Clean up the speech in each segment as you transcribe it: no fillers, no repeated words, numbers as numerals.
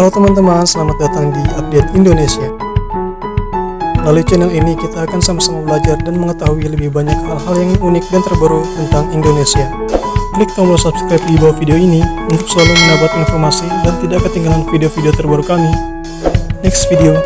Halo teman-teman, selamat datang di Update Indonesia. Melalui channel ini kita akan sama-sama belajar dan mengetahui lebih banyak hal-hal yang unik dan terbaru tentang Indonesia. Klik tombol subscribe di bawah video ini untuk selalu mendapat informasi dan tidak ketinggalan video-video terbaru kami. Next video.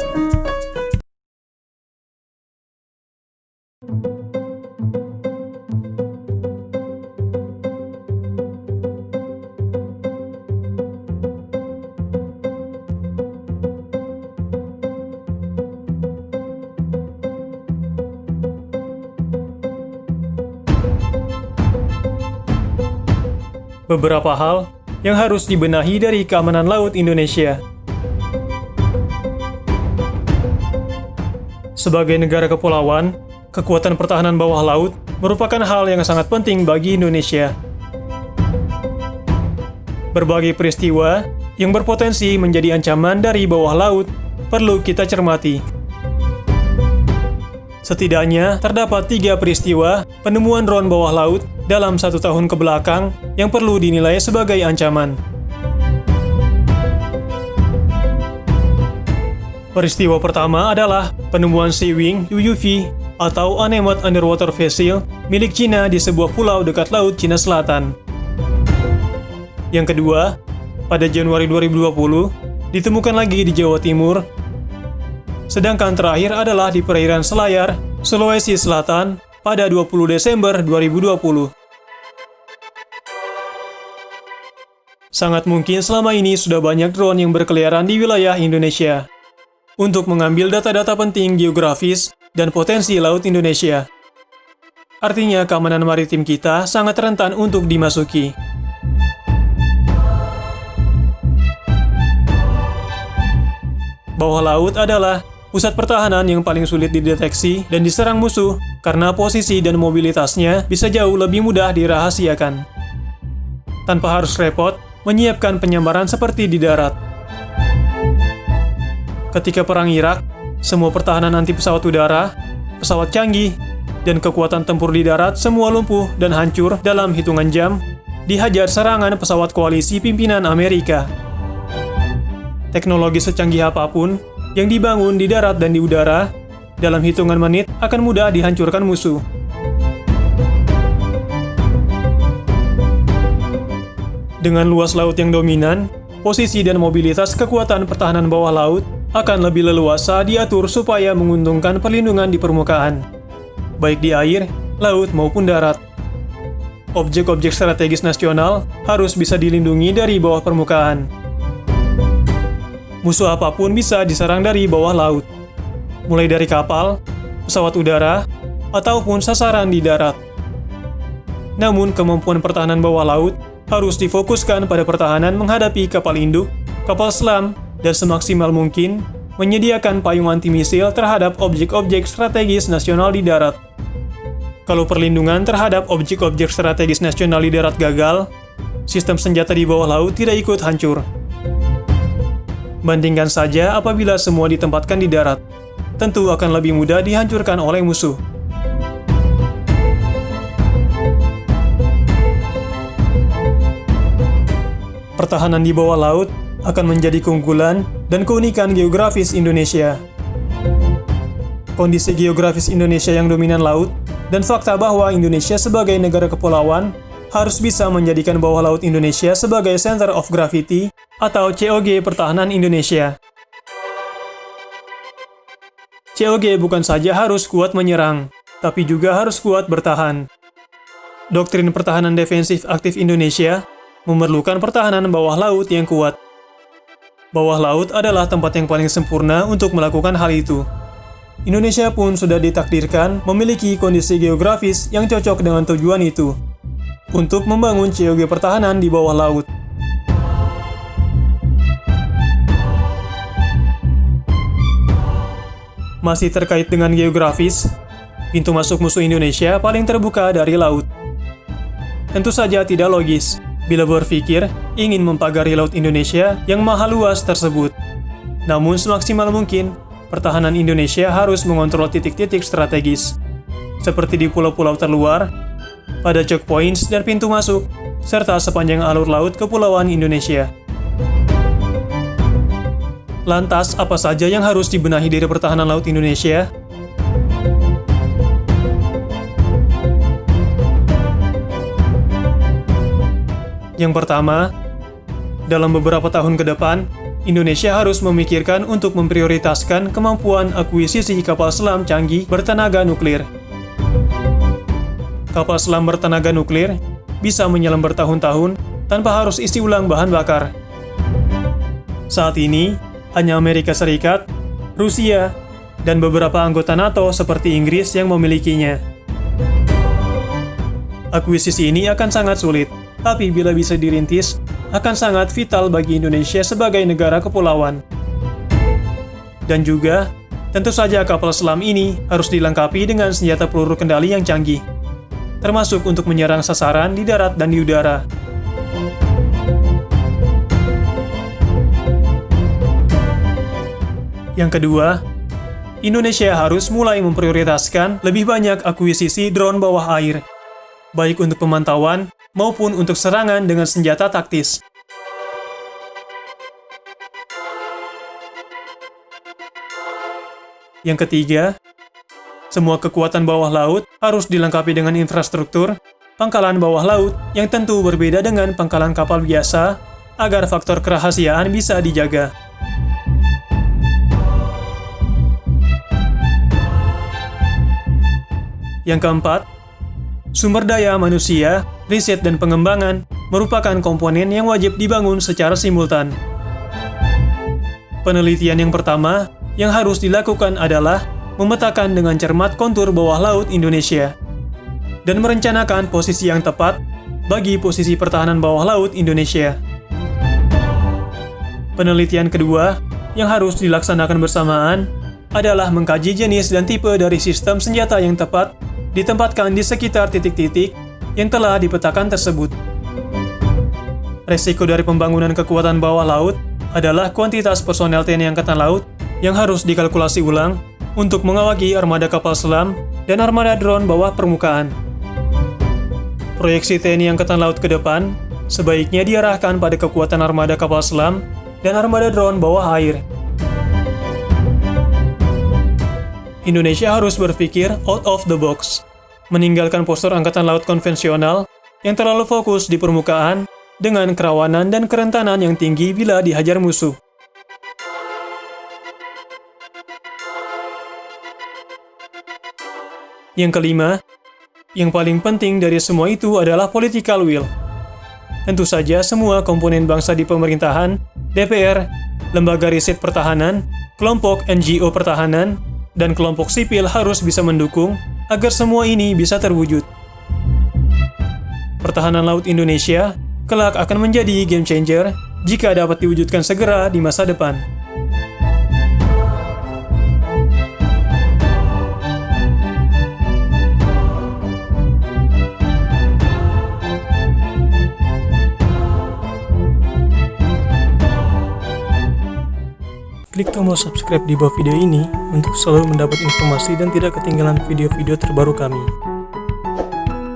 Beberapa hal yang harus dibenahi dari keamanan laut Indonesia. Sebagai negara kepulauan, kekuatan pertahanan bawah laut merupakan hal yang sangat penting bagi Indonesia. Berbagai peristiwa yang berpotensi menjadi ancaman dari bawah laut perlu kita cermati. Setidaknya terdapat 3 peristiwa penemuan drone bawah laut dalam 1 tahun ke belakang yang perlu dinilai sebagai ancaman. Peristiwa pertama adalah penemuan Sea Wing UUV atau Unmanned Underwater Vessel milik Cina di sebuah pulau dekat Laut Cina Selatan. Yang kedua, pada Januari 2020, ditemukan lagi di Jawa Timur. Sedangkan terakhir adalah di perairan Selayar, Sulawesi Selatan pada 20 Desember 2020. Sangat mungkin selama ini sudah banyak drone yang berkeliaran di wilayah Indonesia untuk mengambil data-data penting geografis dan potensi laut Indonesia. Artinya keamanan maritim kita sangat rentan untuk dimasuki. Bawah laut adalah pusat pertahanan yang paling sulit dideteksi dan diserang musuh karena posisi dan mobilitasnya bisa jauh lebih mudah dirahasiakan. Tanpa harus repot menyiapkan penyamaran seperti di darat. Ketika Perang Irak, semua pertahanan anti pesawat udara, pesawat canggih, dan kekuatan tempur di darat semua lumpuh dan hancur dalam hitungan jam, dihajar serangan pesawat koalisi pimpinan Amerika. Teknologi secanggih apapun yang dibangun di darat dan di udara, dalam hitungan menit akan mudah dihancurkan musuh. Dengan luas laut yang dominan, posisi dan mobilitas kekuatan pertahanan bawah laut akan lebih leluasa diatur supaya menguntungkan perlindungan di permukaan, baik di air, laut maupun darat. Objek-objek strategis nasional harus bisa dilindungi dari bawah permukaan. Musuh apapun bisa diserang dari bawah laut, mulai dari kapal, pesawat udara, ataupun sasaran di darat. Namun, kemampuan pertahanan bawah laut harus difokuskan pada pertahanan menghadapi kapal induk, kapal selam, dan semaksimal mungkin menyediakan payung anti-misil terhadap objek-objek strategis nasional di darat. Kalau perlindungan terhadap objek-objek strategis nasional di darat gagal, sistem senjata di bawah laut tidak ikut hancur. Bandingkan saja apabila semua ditempatkan di darat, tentu akan lebih mudah dihancurkan oleh musuh. Pertahanan di bawah laut akan menjadi keunggulan dan keunikan geografis Indonesia. Kondisi geografis Indonesia yang dominan laut dan fakta bahwa Indonesia sebagai negara kepulauan harus bisa menjadikan bawah laut Indonesia sebagai Center of Gravity atau COG pertahanan Indonesia. COG bukan saja harus kuat menyerang, tapi juga harus kuat bertahan. Doktrin pertahanan defensif aktif Indonesia memerlukan pertahanan bawah laut yang kuat. Bawah laut adalah tempat yang paling sempurna untuk melakukan hal itu. Indonesia pun sudah ditakdirkan memiliki kondisi geografis yang cocok dengan tujuan itu, untuk membangun COG pertahanan di bawah laut. Masih terkait dengan geografis, pintu masuk musuh Indonesia paling terbuka dari laut. Tentu saja tidak logis bila berpikir ingin mempagari laut Indonesia yang maha luas tersebut. Namun semaksimal mungkin, pertahanan Indonesia harus mengontrol titik-titik strategis, seperti di pulau-pulau terluar, pada checkpoints dan pintu masuk, serta sepanjang alur laut kepulauan Indonesia. Lantas, apa saja yang harus dibenahi dari pertahanan laut Indonesia? Yang pertama, dalam beberapa tahun ke depan, Indonesia harus memikirkan untuk memprioritaskan kemampuan akuisisi kapal selam canggih bertenaga nuklir. Kapal selam bertenaga nuklir bisa menyelam bertahun-tahun tanpa harus isi ulang bahan bakar. Saat ini, hanya Amerika Serikat, Rusia, dan beberapa anggota NATO seperti Inggris yang memilikinya. Akuisisi ini akan sangat sulit, tapi bila bisa dirintis, akan sangat vital bagi Indonesia sebagai negara kepulauan. Dan juga, tentu saja kapal selam ini harus dilengkapi dengan senjata peluru kendali yang canggih, termasuk untuk menyerang sasaran di darat dan di udara. Yang kedua, Indonesia harus mulai memprioritaskan lebih banyak akuisisi drone bawah air, baik untuk pemantauan maupun untuk serangan dengan senjata taktis. Yang ketiga, semua kekuatan bawah laut harus dilengkapi dengan infrastruktur pangkalan bawah laut yang tentu berbeda dengan pangkalan kapal biasa agar faktor kerahasiaan bisa dijaga. Yang keempat, sumber daya manusia, riset dan pengembangan merupakan komponen yang wajib dibangun secara simultan. Penelitian yang pertama yang harus dilakukan adalah memetakan dengan cermat kontur bawah laut Indonesia dan merencanakan posisi yang tepat bagi posisi pertahanan bawah laut Indonesia. Penelitian kedua yang harus dilaksanakan bersamaan adalah mengkaji jenis dan tipe dari sistem senjata yang tepat ditempatkan di sekitar titik-titik yang telah dipetakan tersebut. Resiko dari pembangunan kekuatan bawah laut adalah kuantitas personel TNI Angkatan Laut yang harus dikalkulasi ulang untuk mengawaki armada kapal selam dan armada drone bawah permukaan. Proyeksi TNI Angkatan Laut ke depan sebaiknya diarahkan pada kekuatan armada kapal selam dan armada drone bawah air. Indonesia harus berpikir out of the box, meninggalkan postur angkatan laut konvensional yang terlalu fokus di permukaan dengan kerawanan dan kerentanan yang tinggi bila dihajar musuh. Yang kelima, yang paling penting dari semua itu adalah political will. Tentu saja semua komponen bangsa di pemerintahan, DPR, lembaga riset pertahanan, kelompok NGO pertahanan, dan kelompok sipil harus bisa mendukung agar semua ini bisa terwujud. Pertahanan laut Indonesia kelak akan menjadi game changer jika dapat diwujudkan segera di masa depan. Klik tombol subscribe di bawah video ini untuk selalu mendapat informasi dan tidak ketinggalan video-video terbaru kami.